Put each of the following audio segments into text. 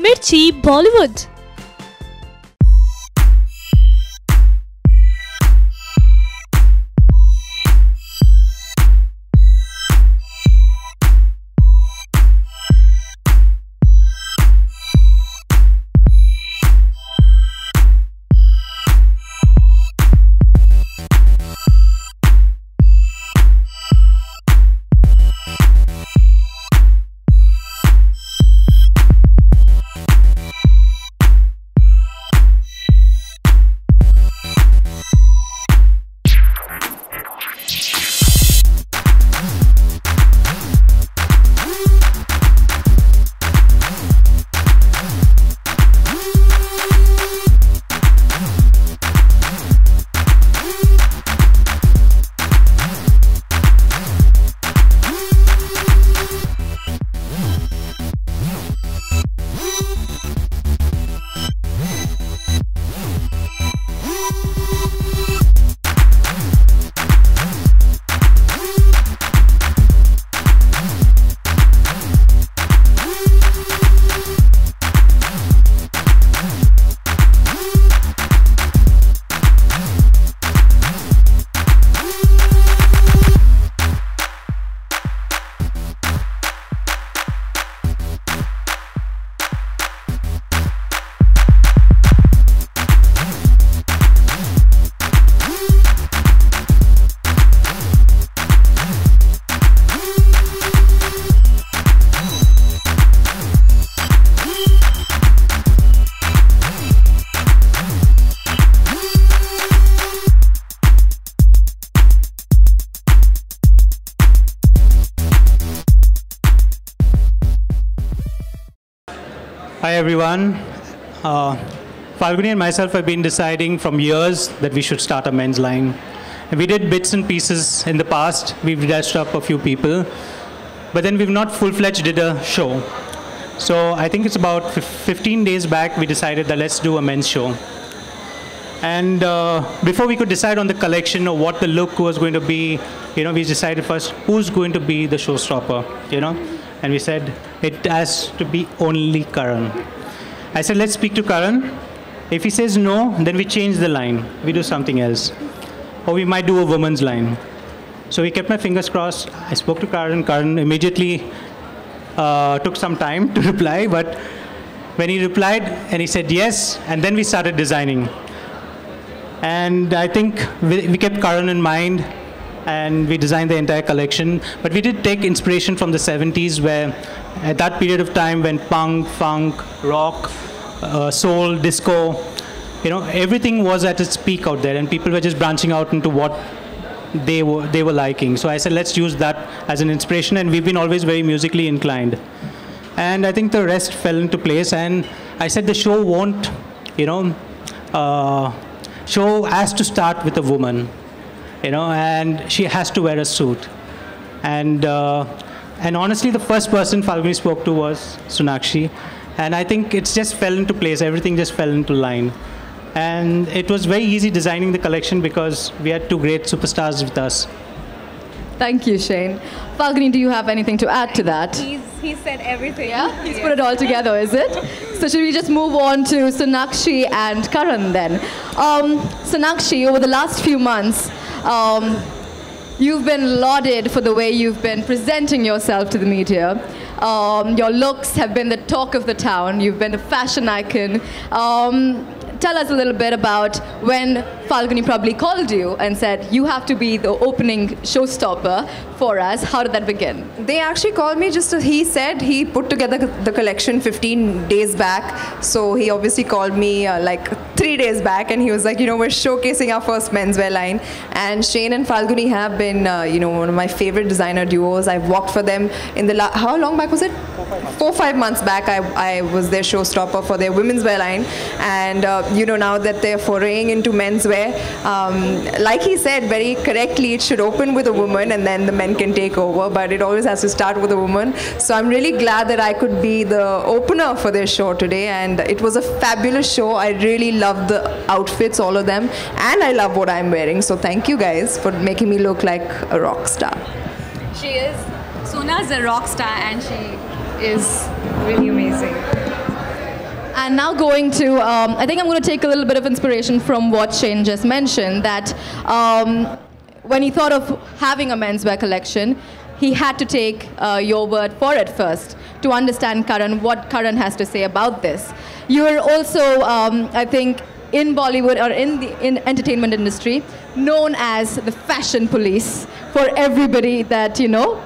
Mirchi Bollywood. Hi everyone. Falguni and myself have been deciding from years that we should start a men's line. And we did bits and pieces in the past. We've dressed up a few people. But then we've not full-fledged did a show. So I think it's about 15 days back we decided that let's do a men's show. And before we could decide on the collection or what the look was going to be, we decided first who's going to be the showstopper, And we said, it has to be only Karan. I said, let's speak to Karan. If he says no, then we change the line. We do something else. Or we might do a woman's line. So we kept my fingers crossed. I spoke to Karan. Karan immediately took some time to reply. But when he replied and he said yes, and then we started designing. And I think we kept Karan in mind. And we designed the entire collection. But we did take inspiration from the 70s, where at that period of time when punk, funk, rock, soul, disco, everything was at its peak out there, and people were just branching out into what they were liking. So I said, let's use that as an inspiration, and we've been always very musically inclined. And I think the rest fell into place, and I said the show won't, show has to start with a woman. And she has to wear a suit. And honestly, the first person Falguni spoke to was Sonakshi. And I think it just fell into place. Everything just fell into line. And it was very easy designing the collection because we had two great superstars with us. Thank you, Shane. Falguni, do you have anything to add to that? He said everything. Yeah? He's put it all together, is it? So should we just move on to Sonakshi and Karan then? Sonakshi, over the last few months, you've been lauded for the way you've been presenting yourself to the media. Your looks have been the talk of the town. You've been a fashion icon. Tell us a little bit about when Falguni probably called you and said, you have to be the opening showstopper for us. How did that begin? They actually called me he said he put together the collection 15 days back. So he obviously called me like 3 days back, and he was like, we're showcasing our first menswear line. And Shane and Falguni have been, one of my favorite designer duos. I've worked for them in the how long back was it? 4-5 months back. I was their showstopper for their women's wear line. And, now that they're foraying into menswear, like he said very correctly, it should open with a woman and then the men can take over, but it always has to start with a woman. So I'm really glad that I could be the opener for their show today, and it was a fabulous show. I really loved the outfits, all of them, and I love what I'm wearing. So thank you guys for making me look like a rock star. She is. Sona's a rock star and she is really amazing. And now going to, I think I'm going to take a little bit of inspiration from what Shane just mentioned, that when he thought of having a menswear collection, he had to take your word for it first to understand Karan, what Karan has to say about this. You're also, I think, in Bollywood or in entertainment industry, known as the fashion police for everybody that, you know,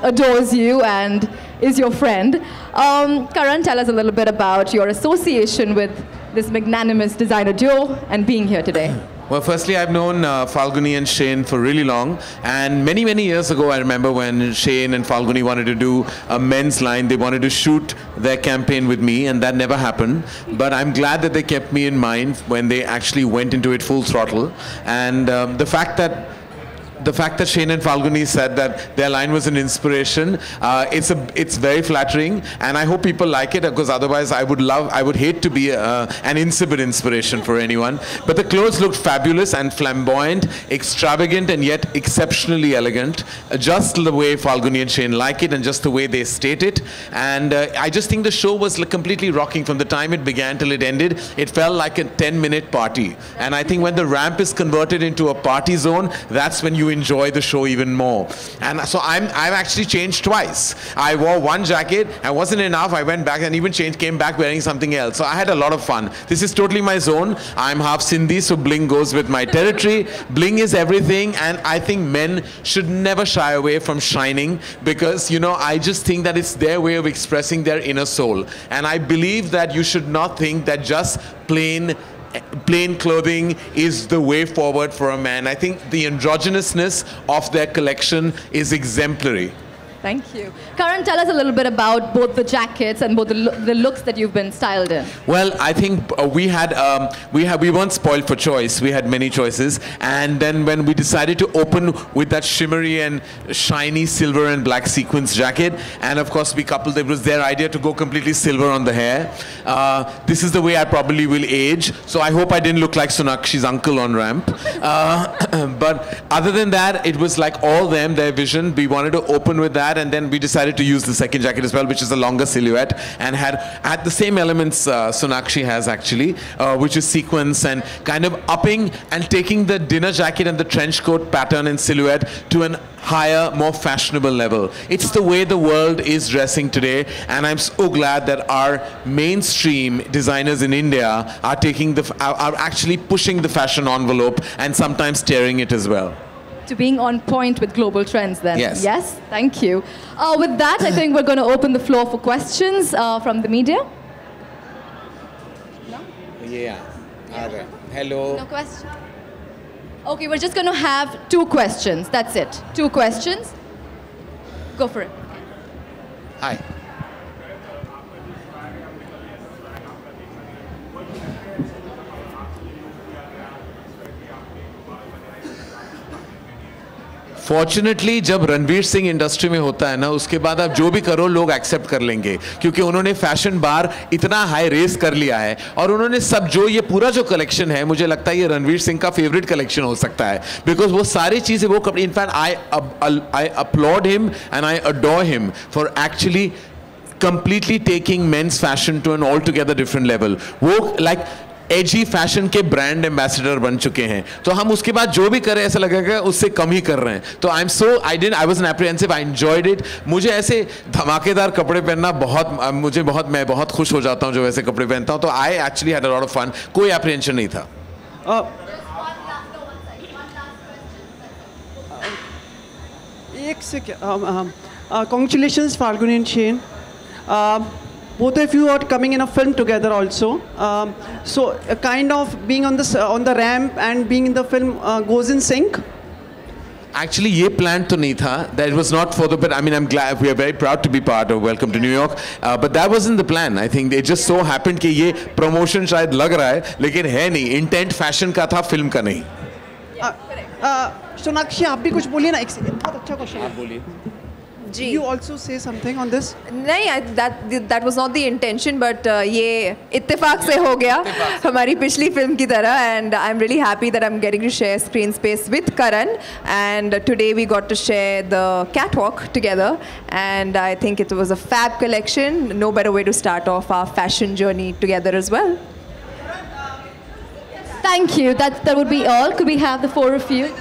adores you and is your friend. Karan, tell us a little bit about your association with this magnanimous designer duo and being here today. Well, firstly, I've known Falguni and Shane for really long. And many, many years ago, I remember when Shane and Falguni wanted to do a men's line. They wanted to shoot their campaign with me, and that never happened. But I'm glad that they kept me in mind when they actually went into it full throttle. And the fact that Shane and Falguni said that their line was an inspiration, it's very flattering, and I hope people like it, because otherwise I would hate to be an insipid inspiration for anyone. But the clothes looked fabulous and flamboyant, extravagant, and yet exceptionally elegant, just the way Falguni and Shane like it, and just the way they state it. And I just think the show was completely rocking from the time it began till it ended. It felt like a 10-minute party, and I think when the ramp is converted into a party zone, that's when you enjoy the show even more. And so I've actually changed twice. I wore one jacket and wasn't enough. I went back and even came back wearing something else. So I had a lot of fun. This is totally my zone. I'm half Sindhi, so bling goes with my territory. Bling is everything, and I think men should never shy away from shining, because, you know, I just think that it's their way of expressing their inner soul. And I believe that you should not think that just plain clothing is the way forward for a man. I think the androgynousness of their collection is exemplary. Thank you. Karan, tell us a little bit about both the jackets and both the looks that you've been styled in. Well, I think we weren't spoiled for choice. We had many choices, and then when we decided to open with that shimmery and shiny silver and black sequins jacket, and of course we coupled, it was their idea to go completely silver on the hair. This is the way I probably will age, so I hope I didn't look like Sonakshi's uncle on ramp. But other than that, it was like all them, their vision. We wanted to open with that, and then we decided to use the second jacket as well, which is a longer silhouette and had the same elements Sonakshi has actually, which is sequins and kind of upping and taking the dinner jacket and the trench coat pattern and silhouette to an higher, more fashionable level. It's the way the world is dressing today, and I'm so glad that our mainstream designers in India are actually pushing the fashion envelope and sometimes tearing it as well. To being on point with global trends then. Yes. Yes, thank you. With that, I think we're going to open the floor for questions from the media. No? Yeah. Hello. No question? Okay, we're just going to have 2 questions. That's it. 2 questions. Go for it. Hi. Fortunately जब Ranveer Singh industry में होता है ना, उसके बाद आप जो भी करो लोग एक्सेप्ट कर लेंगे, क्योंकि उन्होंने फैशन बार इतना हाई रेस कर लिया है, और उन्होंने सब जो ये पूरा जो कलेक्शन है, मुझे लगता है ये रणवीर सिंह का फेवरेट कलेक्शन हो सकता है, बिकॉज वो सारी चीज़ें वो कपड़े, in fact I applaud him and I adore him for actually completely taking men's fashion to an altogether different level. वो like एजी फैशन के ब्रांड एम्बेसडर बन चुके हैं, तो हम उसके बाद जो भी करें ऐसा लगेगा उससे कम ही कर रहे हैं. तो I was apprehensive, I enjoyed it. मुझे ऐसे धमाकेदार कपड़े पहनना मैं बहुत खुश हो जाता हूं जो वैसे कपड़े पहनता हूं. तो I actually had a lot of fun. कोई एप्रीहेंशन नहीं था. एक second. Congratulations, Falguni and Shane. Both of you are coming in a film together also. So kind of being on the ramp and being in the film goes in sync. Actually, ये plan तो नहीं था. That was not for the. But I mean, I'm glad, we are very proud to be part of Welcome to New York. But that wasn't the plan. I think it just so happened कि ये promotion शायद लग रहा है, लेकिन है नहीं. Intent fashion का था, film का नहीं. सोनाक्षी, आप भी कुछ बोलिए ना. एक बहुत अच्छा क्वेश्चन. आप बोलिए. जी. you also say something on this? नहीं, that was not the intention, but ये इत्तेफाक से हो गया हमारी पिछली फिल्म की तरह, and I'm really happy that I'm getting to share screen space with Karan, and today we got to share the catwalk together, and I think it was a fab collection. No better way to start off our fashion journey together as well. Thank you. That would be all. Could we have the four of you?